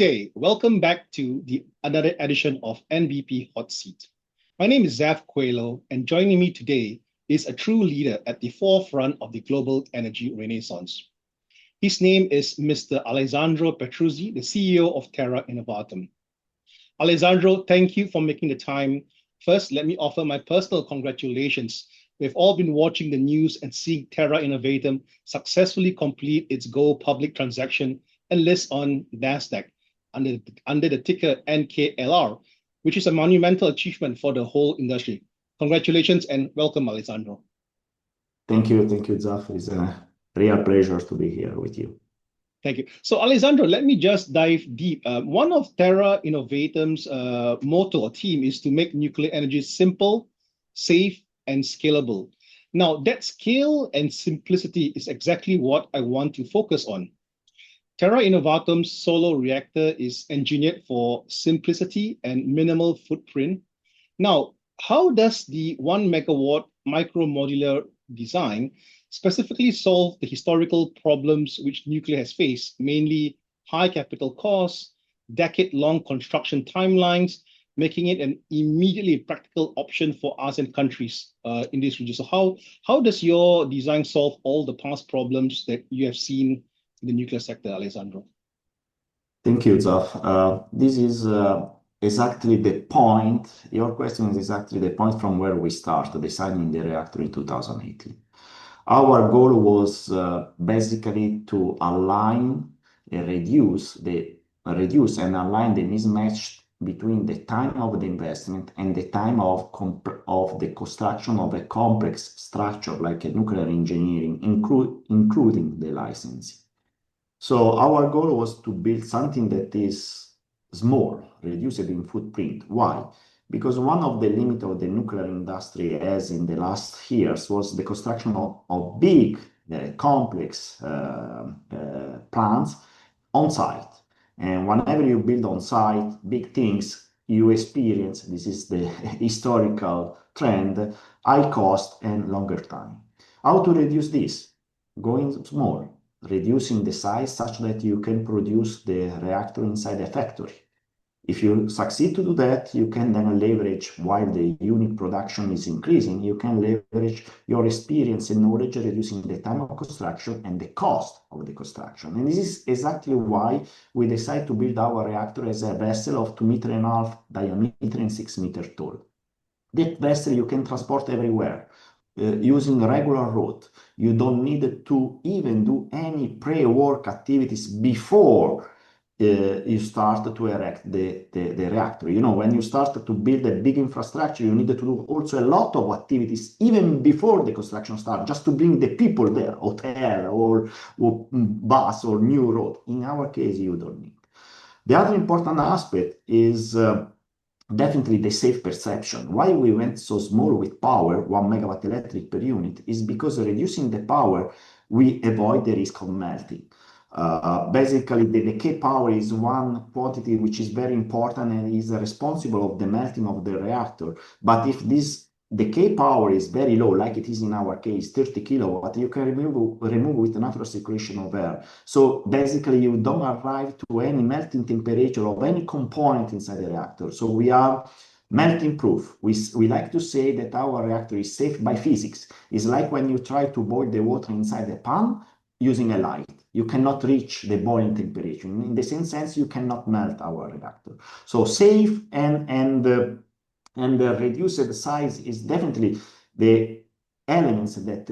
day. Welcome back to another edition of NBP Hotseat. My name is Zaf Coelho, and joining me today is a true leader at the forefront of the global energy renaissance. His name is Mr. Alessandro Petruzzi, the CEO of Terra Innovatum. Alessandro, thank you for making the time. First, let me offer my personal congratulations. We've all been watching the news and seeing Terra Innovatum successfully complete its go public transaction and list on Nasdaq under the ticker NKLR, which is a monumental achievement for the whole industry. Congratulations and welcome, Alessandro. Thank you, Zaf. It's a real pleasure to be here with you. Thank you. So, Alessandro, let me just dive deep. One of Terra Innovatum's motto or theme is to make nuclear energy simple, safe, and scalable. Now, that scale and simplicity is exactly what I want to focus on. Terra Innovatum's SOLO reactor is engineered for simplicity and minimal footprint. Now, how does the 1 megawatt micro-modular design specifically solve the historical problems which nuclear has faced, mainly high capital costs, decade-long construction timelines, making it an immediately practical option for ASEAN countries in this region? So how does your design solve all the past problems that you have seen in the nuclear sector, Alessandro? Thank you, Zaf. This is exactly the point. Your question is exactly the point from where we started designing the reactor in 2018. Our goal was basically to align and reduce and align the mismatch between the time of the investment and the time of the construction of a complex structure like a nuclear engineering, including the licensing. So our goal was to build something that is small, reduced in footprint. Why? Because one of the limits of the nuclear industry, as in the last years, was the construction of big, complex plants on site. And whenever you build on site big things, you experience, this is the historical trend, high cost and longer time. How to reduce this? Going small, reducing the size such that you can produce the reactor inside a factory. If you succeed to do that, you can then leverage, while the unit production is increasing, you can leverage your experience and knowledge, reducing the time of construction and the cost of the construction. And this is exactly why we decided to build our reactor as a vessel of 2.5 meters diameter and 6 meters tall. That vessel you can transport everywhere. Using regular route. You don't need to even do any pre-work activities before you start to erect the reactor. You know, when you start to build a big infrastructure, you need to do also a lot of activities even before the construction starts, just to bring the people there, hotel or bus or new road. In our case, you don't need. The other important aspect is definitely the safe perception. Why we went so small with power, 1 megawatt electric per unit, is because reducing the power, we avoid the risk of melting. Basically, the decay power is one quantity which is very important and is responsible of the melting of the reactor. But if this decay power is very low, like it is in our case, 30 kilowatt, you can remove with natural circulation of air. So basically, you don't arrive to any melting temperature of any component inside the reactor. So we are melting proof. We like to say that our reactor is safe by physics. It's like when you try to boil the water inside a pan using a light. You cannot reach the boiling temperature. In the same sense, you cannot melt our reactor. So safe and the reduced size is definitely the elements that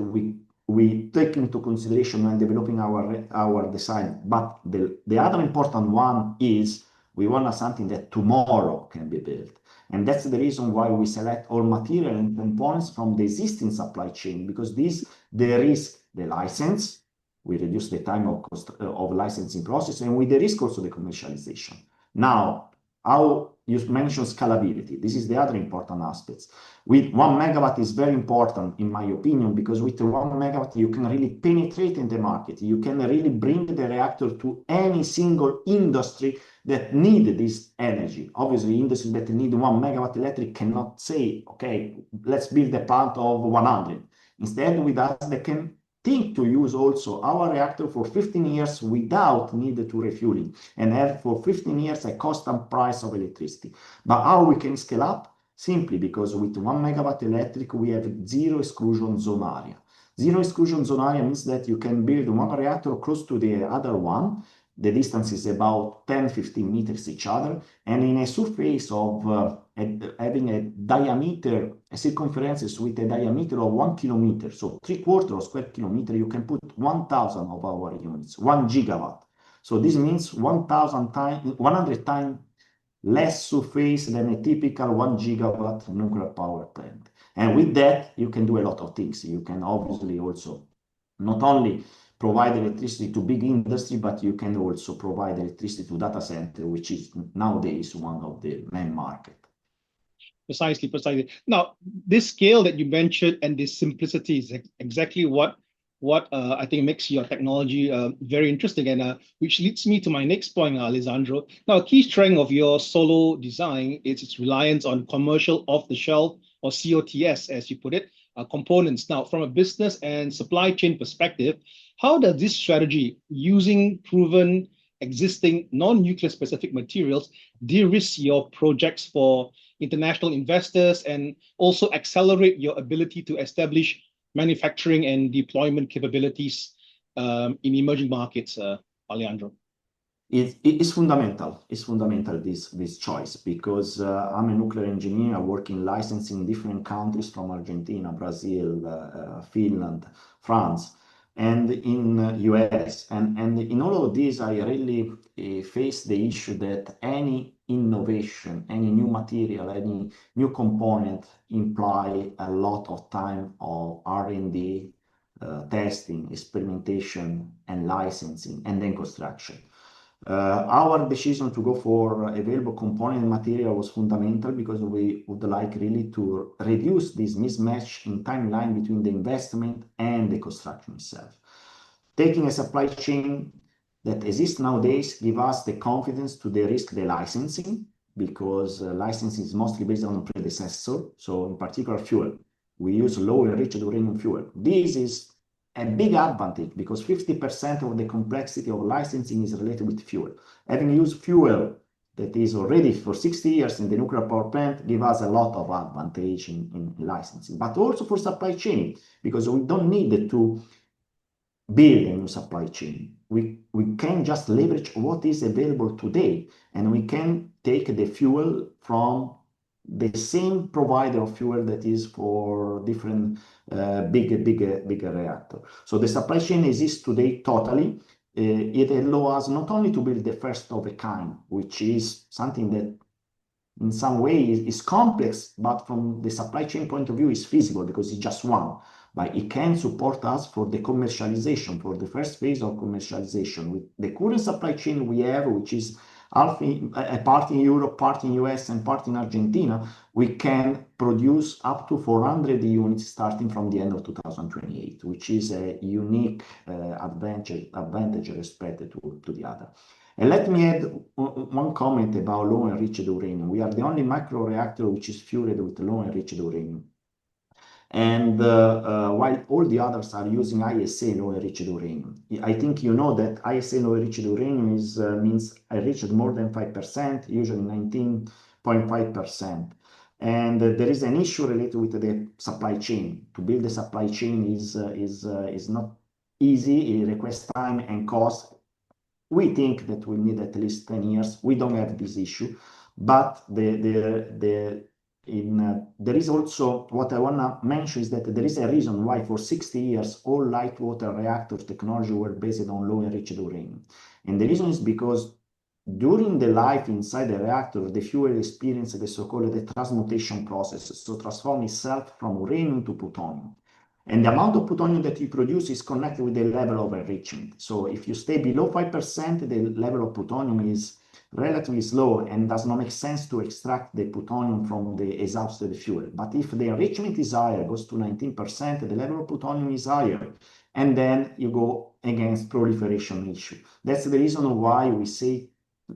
we take into consideration when developing our design. But the other important one is we want something that tomorrow can be built. And that's the reason why we select all material and components from the existing supply chain, because there is the license. We reduce the time of licensing process, and we de-risk also the commercialization. Now, how you mentioned scalability. This is the other important aspect. With 1 megawatt is very important, in my opinion, because with 1 megawatt, you can really penetrate in the market. You can really bring the reactor to any single industry that need this energy. Obviously, industries that need 1 megawatt electric cannot say, okay, let's build a plant of 100. Instead, with us, they can think to use also our reactor for 15 years without need to refueling and have for 15 years a constant price of electricity. But how we can scale up? Simply because with 1 megawatt electric, we have zero exclusion zone area. Zero exclusion zone area means that you can build one reactor close to the other one. The distance is about 10-15 meters each other, and in a surface of having a diameter, a circumference with a diameter of 1 kilometer, so 3/4 of square kilometer, you can put 1,000 of our units, 1 gigawatt. So this means 100 times less surface than a typical 1 gigawatt nuclear power plant. And with that, you can do a lot of things. You can obviously also not only provide electricity to big industry, but you can also provide electricity to data center, which is nowadays one of the main market. Precisely. Now, this scale that you mentioned and this simplicity is exactly what I think makes your technology very interesting, and which leads me to my next point, Alessandro. Now, a key strength of your SOLO design is its reliance on commercial off-the-shelf, or COTS, as you put it, components. Now, from a business and supply chain perspective, how does this strategy, using proven existing non-nuclear specific materials, de-risk your projects for international investors and also accelerate your ability to establish manufacturing and deployment capabilities in emerging markets, Alessandro? It's fundamental. It's fundamental, this choice, because I'm a nuclear engineer. I work in licensing in different countries from Argentina, Brazil, Finland, France, and in US. And in all of these, I really face the issue that any innovation, any new material, any new component imply a lot of time of R&D, testing, experimentation, and licensing, and then construction. Our decision to go for available component material was fundamental because we would like really to reduce this mismatch in timeline between the investment and the construction itself. Taking a supply chain that exists nowadays give us the confidence to de-risk the licensing, because licensing is mostly based on predecessor. So in particular, fuel. We use low enriched uranium fuel. This is a big advantage because 50% of the complexity of licensing is related with fuel. Having used fuel that is already for 60 years in the nuclear power plant give us a lot of advantage in licensing, but also for supply chain, because we don't need to build a new supply chain. We can just leverage what is available today, and we can take the fuel from the same provider of fuel that is for different bigger reactor. So the supply chain exists today totally. It allows us not only to build the first of a kind, which is something that in some way is complex, but from the supply chain point of view is feasible because it's just one. But it can support us for the commercialization, for the first phase of commercialization. With the current supply chain we have, which is a part in Europe, part in US, and part in Argentina, we can produce up to 400 units starting from the end of 2028, which is a unique advantage respected to the other. And let me add one comment about low enriched uranium. We are the only micro reactor which is fueled with low enriched uranium. And while all the others are using ISA, low enriched uranium, I think you know that ISA low enriched uranium means enriched more than 5%, usually 19.5%. And there is an issue related with the supply chain. To build a supply chain is not easy. It requires time and cost. We think that we need at least 10 years. We don't have this issue, but there is also, what I want to mention is that there is a reason why for 60 years all light water reactors technology were based on low enriched uranium. And the reason is because during the life inside the reactor, the fuel experiences the so-called transmutation process, so transform itself from uranium to plutonium. And the amount of plutonium that you produce is connected with the level of enrichment. So if you stay below 5%, the level of plutonium is relatively slow and does not make sense to extract the plutonium from the exhausted fuel. But if the enrichment is higher, goes to 19%, the level of plutonium is higher, and then you go against proliferation issue. That's the reason why we say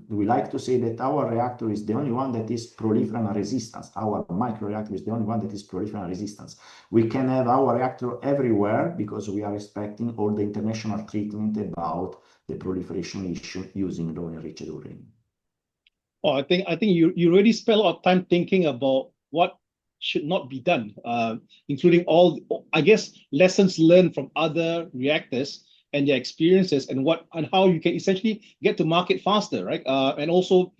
we like to say that our reactor is the only one that is proliferant resistance. Our microreactor is the only one that is proliferant resistance. We can have our reactor everywhere because we are respecting all the international treatment about the proliferation issue using low enriched uranium. Oh, I think you really spent a lot of time thinking about what should not be done, including all, I guess, lessons learned from other reactors and their experiences, and how you can essentially get to market faster, right? And also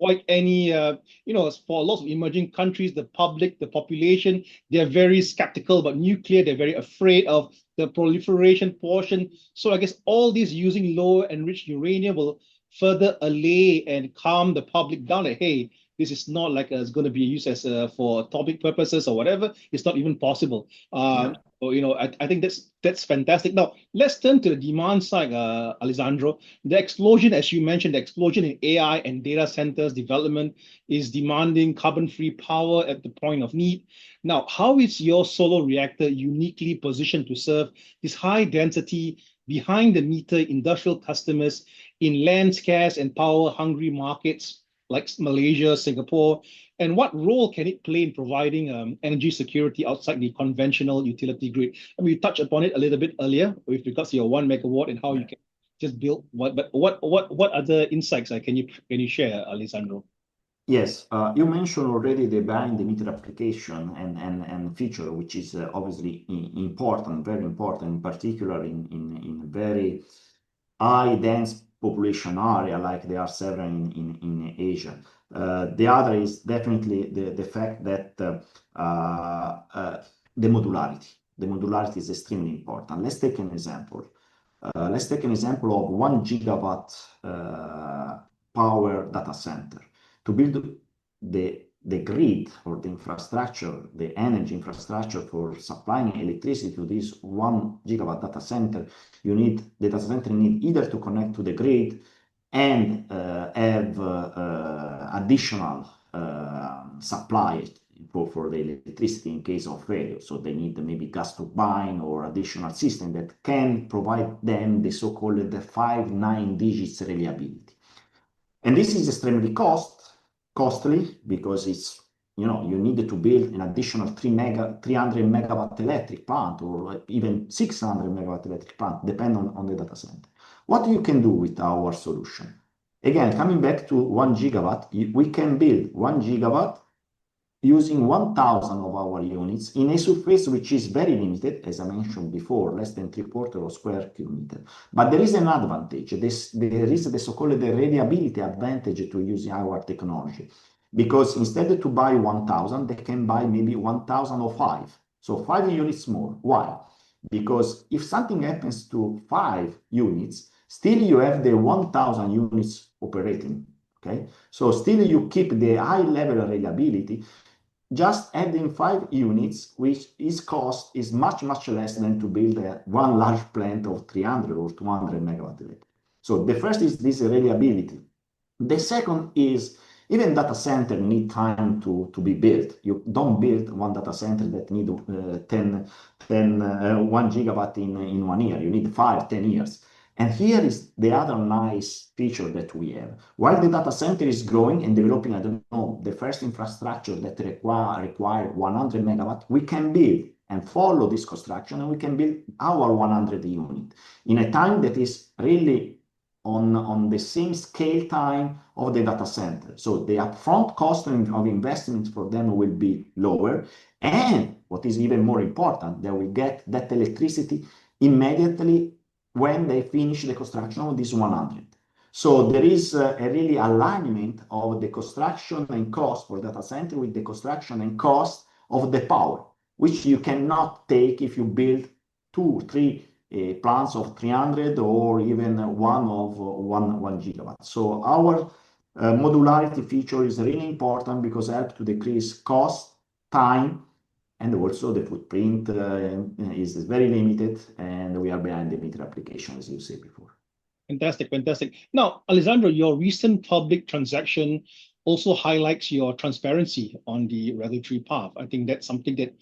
avoid any, for lots of emerging countries, the public, the population, they're very skeptical about nuclear. They're very afraid of the proliferation portion. So I guess all this using low enriched uranium will further allay and calm the public down. Like, hey, this is not like it's going to be used as for atomic purposes or whatever. It's not even possible. So, I think that's fantastic. Now, let's turn to the demand side, Alessandro. The explosion, as you mentioned, the explosion in AI and data centers development is demanding carbon-free power at the point of need. Now, how is your SOLO reactor uniquely positioned to serve this high-density, behind-the-meter industrial customers in land-scarce and power-hungry markets like Malaysia, Singapore, and what role can it play in providing energy security outside the conventional utility grid? I mean, you touched upon it a little bit earlier with regards to your 1 megawatt and how you can just build but what other insights can you share, Alessandro? Yes, you mentioned already the behind the meter application and feature, which is obviously important, very important, in particular in very high dense population area like there are several in Asia. The other is definitely the fact that the modularity is extremely important. Let's take an example. Let's take an example of 1 gigawatt power data center. To build the grid or the infrastructure, the energy infrastructure for supplying electricity to this 1 gigawatt data center, the data center need either to connect to the grid and have additional supply for the electricity in case of failure. So they need maybe gas turbine or additional system that can provide them the so-called 5-9 digits reliability. And this is extremely costly because it's, you need to build an additional 300 megawatt electric plant or even 600 megawatt electric plant, depending on the data center. What you can do with our solution? Again, coming back to 1 gigawatt, we can build 1 gigawatt using 1,000 of our units in a surface which is very limited, as I mentioned before, less than 3/4 of square kilometer. But there is an advantage. There is the so-called reliability advantage to using our technology, because instead to buy 1,000, they can buy maybe 1,005. So 5 units more. Why? Because if something happens to 5 units, still you have the 1,000 units operating. Okay, so still you keep the high level of reliability. Just adding 5 units, which its cost is much, much less than to build one large plant of 300 or 200 megawatt electric. So the first is this reliability. The second is even data center need time to be built. You don't build one data center that need 1 gigawatt in 1 year. You need 5-10 years. And here is the other nice feature that we have. While the data center is growing and developing, I don't know, the first infrastructure that require 100 megawatt, we can build and follow this construction, and we can build our 100 unit in a time that is really on the same scale time of the data center. So the upfront cost of investment for them will be lower. And what is even more important, they will get that electricity immediately when they finish the construction of this 100. So there is a really alignment of the construction and cost for data center with the construction and cost of the power, which you cannot take if you build 2-3 plants of 300 or even one of 1 gigawatt. So our modularity feature is really important because it helps to decrease cost, time, and also the footprint is very limited, and we are behind the meter application, as you said before. Fantastic, fantastic. Now, Alessandro, your recent public transaction also highlights your transparency on the regulatory path. I think that's something that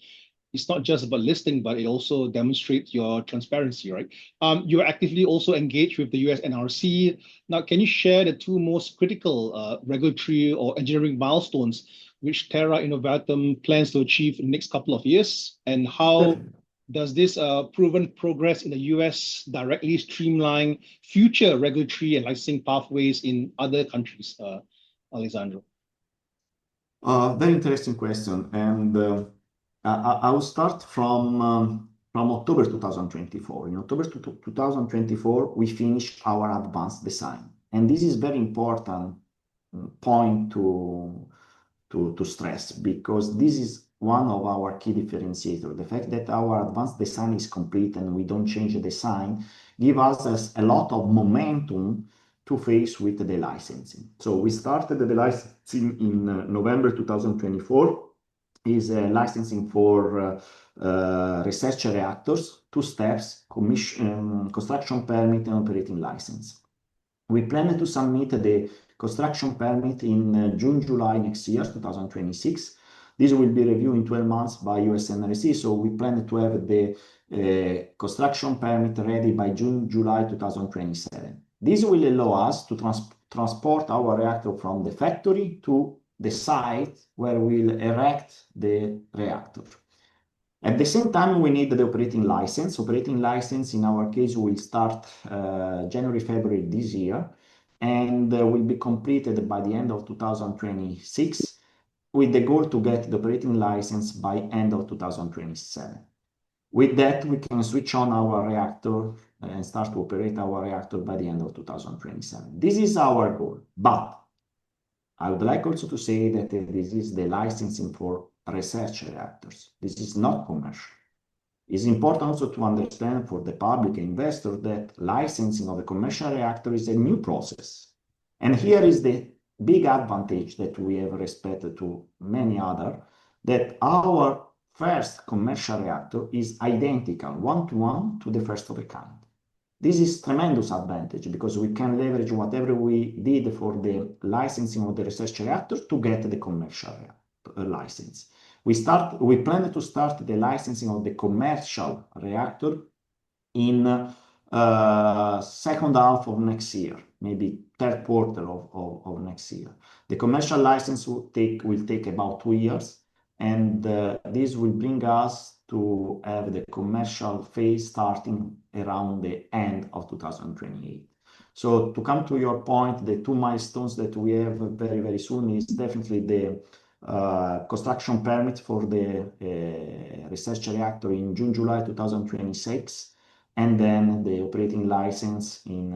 it's not just about listing, but it also demonstrates your transparency, right? You're actively also engaged with the US NRC. Now, can you share the two most critical regulatory or engineering milestones which Terra Innovatum plans to achieve in the next couple of years? And how does this proven progress in the US directly streamline future regulatory and licensing pathways in other countries, Alessandro? Very interesting question. And I will start from October 2024. In October 2024, we finished our advanced design. And this is very important point to stress, because this is one of our key differentiators. The fact that our advanced design is complete and we don't change the design give us a lot of momentum to face with the licensing. So we started the licensing in November 2024. Is licensing for research reactors, 2 steps, construction permit and operating license. We plan to submit the construction permit in June, July next year, 2026. This will be reviewed in 12 months by US NRC. So we plan to have the construction permit ready by June, July 2027. This will allow us to transport our reactor from the factory to the site where we'll erect the reactor. At the same time, we need the operating license. Operating license, in our case, will start January, February this year, and will be completed by the end of 2026, with the goal to get the operating license by end of 2027. With that, we can switch on our reactor and start to operate our reactor by the end of 2027. This is our goal, but I would like also to say that this is the licensing for research reactors. This is not commercial. It's important also to understand for the public investor that licensing of a commercial reactor is a new process. And here is the big advantage that we have respect to many other, that our first commercial reactor is identical, one-to-one, to the first of a kind. This is tremendous advantage because we can leverage whatever we did for the licensing of the research reactor to get the commercial license. We plan to start the licensing of the commercial reactor in second half of next year, maybe third quarter of next year. The commercial license will take about 2 years, and this will bring us to have the commercial phase starting around the end of 2028. So to come to your point, the 2 milestones that we have very, very soon is definitely the construction permit for the research reactor in June, July 2026, and then the operating license in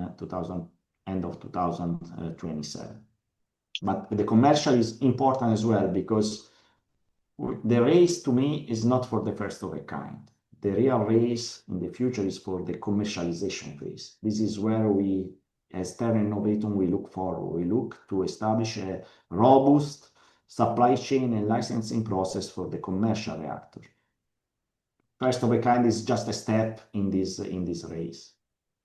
end of 2027. But the commercial is important as well, because the race to me is not for the first of a kind. The real race in the future is for the commercialization phase. This is where we, as Terra Innovatum, we look forward. We look to establish a robust supply chain and licensing process for the commercial reactor. First of a kind is just a step in this race.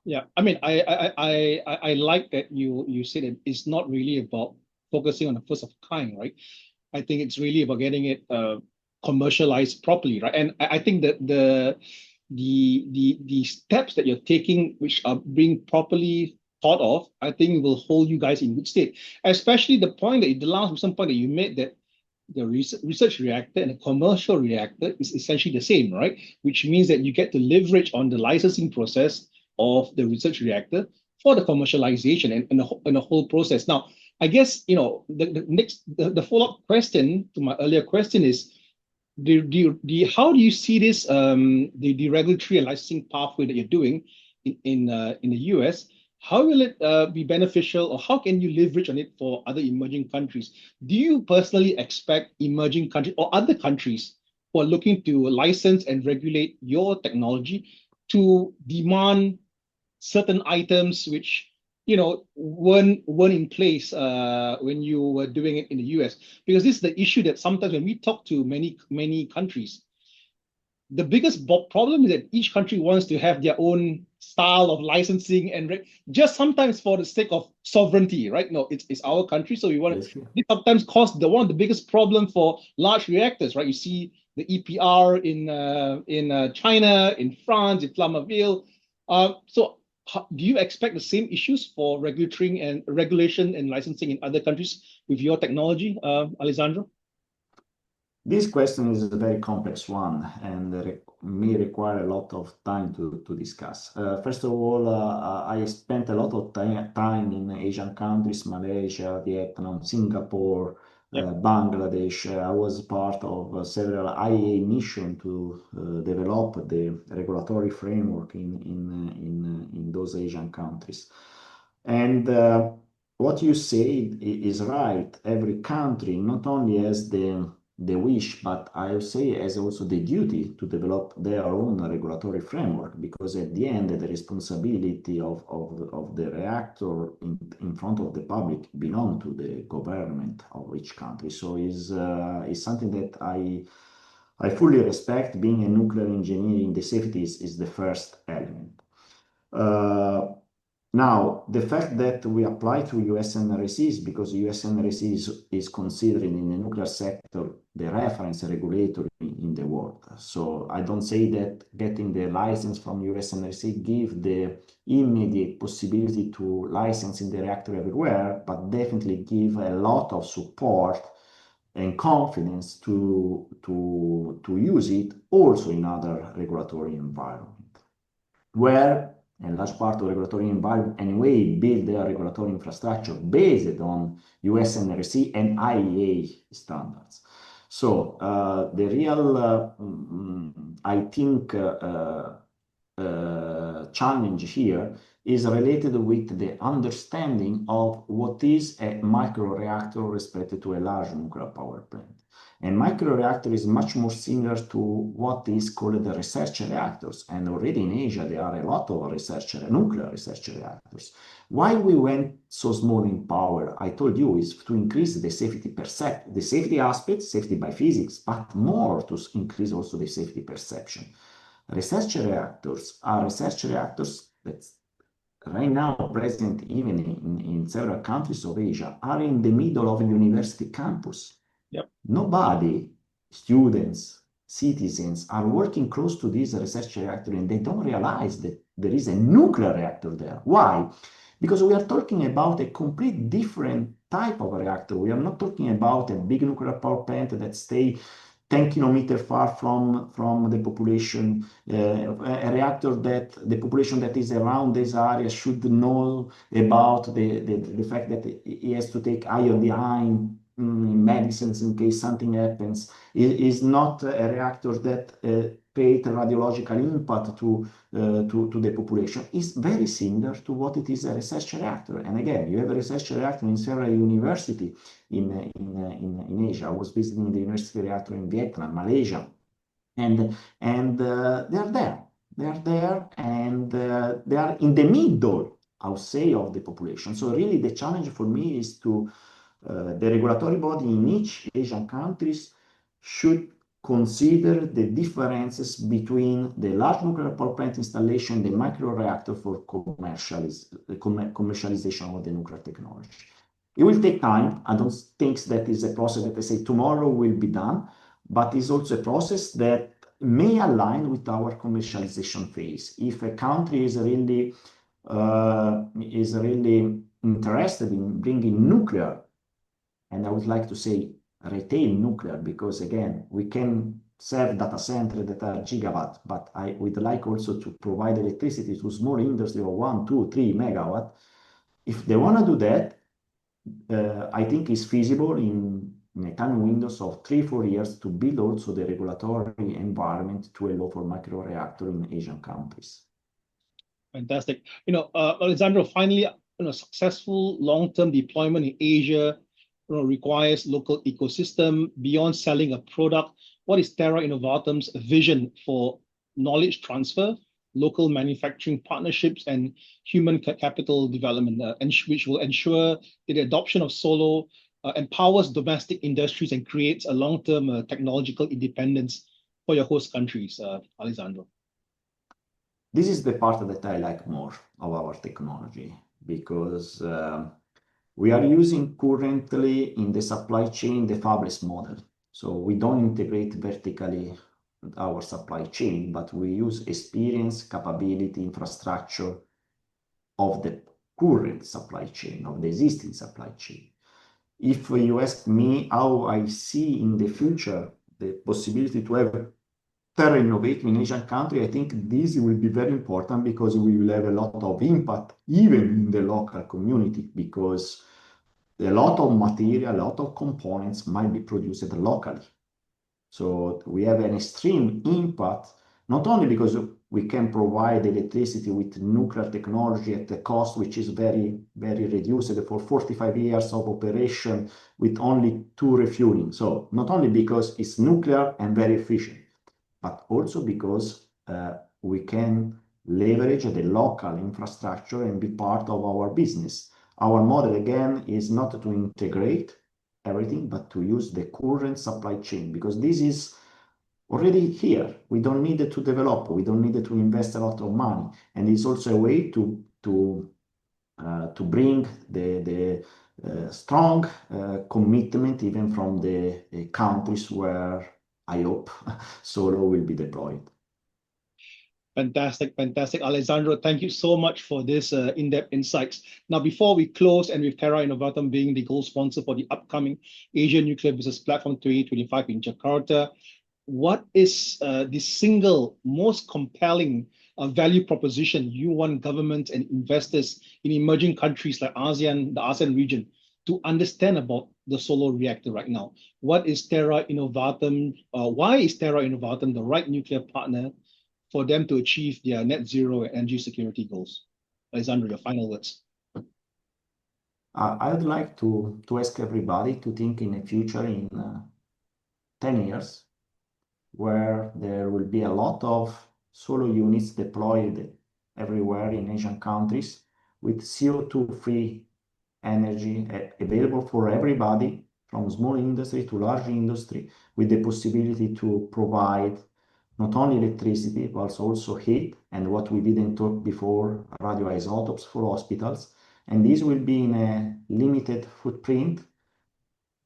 Yeah, I mean, I like that you said that it's not really about focusing on the first of a kind, right? I think it's really about getting it commercialized properly, right? And I think that the steps that you're taking, which are being properly thought of, I think will hold you guys in good state. Especially the point that some point that you made, that the research reactor and the commercial reactor is essentially the same, right? Which means that you get to leverage on the licensing process of the research reactor for the commercialization and the whole process. Now, I guess, the follow-up question to my earlier question is, how do you see this, the regulatory and licensing pathway that you're doing in the US? How will it be beneficial, or how can you leverage on it for other emerging countries? Do you personally expect emerging countries or other countries who are looking to license and regulate your technology to demand certain items which weren't in place when you were doing it in the US? Because this is the issue that sometimes when we talk to many countries, the biggest problem is that each country wants to have their own style of licensing, and just sometimes for the sake of sovereignty, right? No, it's our country, so we want to. It sometimes cause one of the biggest problem for large reactors, right? You see the EPR in China, in France, in Flamanville. So do you expect the same issues for regulation and licensing in other countries with your technology, Alessandro? This question is a very complex one and may require a lot of time to discuss. First of all, I spent a lot of time in Asian countries, Malaysia, Vietnam, Singapore, Bangladesh. I was part of several IAEA missions to develop the regulatory framework in those Asian countries. And what you say is right. Every country not only has the wish, but I would say has also the duty to develop their own regulatory framework, because at the end, the responsibility of the reactor in front of the public belong to the government of each country. So is something that I fully respect. Being a nuclear engineer in the safety is the first element. Now, the fact that we apply to US NRC is because US NRC is considered in the nuclear sector the reference regulator in the world. So I don't say that getting the license from US NRC give the immediate possibility to license in the reactor everywhere, but definitely give a lot of support and confidence to use it also in other regulatory environment, where a large part of regulatory environment anyway build their regulatory infrastructure based on US NRC and IAEA standards. So the real, I think, challenge here is related with the understanding of what is a microreactor respected to a large nuclear power plant. And microreactor is much more similar to what is called the research reactors. And already in Asia, there are a lot of nuclear research reactors. Why we went so small in power, I told you, is to increase the safety the safety aspect, safety by physics, but more to increase also the safety perception. Research reactors are research reactors that right now present even in several countries of Asia, are in the middle of a university campus. Yep. Nobody, students, citizens, are working close to this research reactor and they don't realize that there is a nuclear reactor there. Why? Because we are talking about a complete different type of reactor. We are not talking about a big nuclear power plant that stay 10 kilometers far from the population, a reactor that the population that is around this area should know about the fact that he has to take iodine medicines in case something happens. It is not a reactor that creates radiological impact to the population. It's very similar to what it is a research reactor. And again, you have a research reactor in several universities in Asia. I was visiting the university reactor in Vietnam, Malaysia, and they are there. They are there, and they are in the middle, I would say, of the population. So really, the challenge for me is to the regulatory body in each Asian countries should consider the differences between the large nuclear power plant installation and the microreactor for commercialization of the nuclear technology. It will take time. I don't think that is a process that I say tomorrow will be done, but it's also a process that may align with our commercialization phase. If a country is really interested in bringing nuclear, and I would like to say retail nuclear, because again, we can serve data centers that are gigawatt, but I would like also to provide electricity to small industry of 1, 2, 3 megawatt. If they want to do that, I think it's feasible in a time windows of 3-4 years to build also the regulatory environment to allow for microreactor in Asian countries. Fantastic. Alessandro, finally, successful long-term deployment in Asia requires local ecosystem. Beyond selling a product, what is Terra Innovatum's vision for knowledge transfer, local manufacturing partnerships, and human capital development, which will ensure that the adoption of SOLO empowers domestic industries and creates a long-term technological independence for your host countries, Alessandro? This is the part that I like more of our technology, because we are using currently in the supply chain the fabless model. So we don't integrate vertically our supply chain, but we use experience, capability, infrastructure of the current supply chain, of the existing supply chain. If you ask me how I see in the future the possibility to have Terra Innovatum in Asian country, I think this will be very important because we will have a lot of impact even in the local community, because a lot of material, a lot of components might be produced locally. So we have an extreme impact, not only because we can provide electricity with nuclear technology at a cost which is very, very reduced for 45 years of operation with only 2 refueling. So not only because it's nuclear and very efficient, but also because we can leverage the local infrastructure and be part of our business. Our model, again, is not to integrate everything, but to use the current supply chain, because this is already here. We don't need to develop. We don't need to invest a lot of money. And it's also a way to bring the strong commitment even from the countries where I hope SOLO will be deployed. Fantastic, fantastic. Alessandro, thank you so much for this in-depth insights. Now, before we close, and with Terra Innovatum being the gold sponsor for the upcoming Asian Nuclear Business Platform 2025 in Jakarta, what is the single most compelling value proposition you want governments and investors in emerging countries like ASEAN, the ASEAN region, to understand about the SOLO reactor right now? What is Terra Innovatum? Why is Terra Innovatum the right nuclear partner for them to achieve their net zero and energy security goals? Alessandro, your final words. I would like to ask everybody to think in a future in 10 years, where there will be a lot of SOLO units deployed everywhere in Asian countries with CO2-free energy available for everybody, from small industry to large industry, with the possibility to provide not only electricity, but also heat, and what we didn't talk before, radioisotopes for hospitals. And this will be in a limited footprint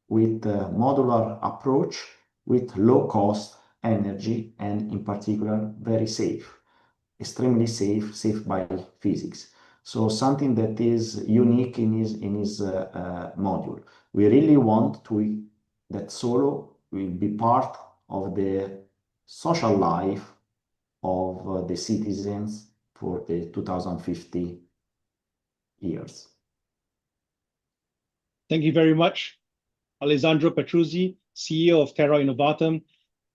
with a modular approach, with low cost energy, and in particular, very safe, extremely safe, safe by physics. So something that is unique in his module. We really want that SOLO will be part of the social life of the citizens for the 2050 years. Thank you very much, Alessandro Petruzzi, CEO of Terra Innovatum.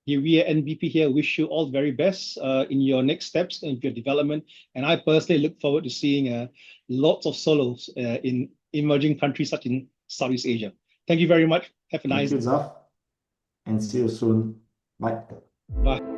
We at NBP here wish you all the very best in your next steps in your development. And I personally look forward to seeing lots of SOLOs in emerging countries such in Southeast Asia. Thank you very much. Have a nice day. Thank you, Zaf, and see you soon. Bye. Bye.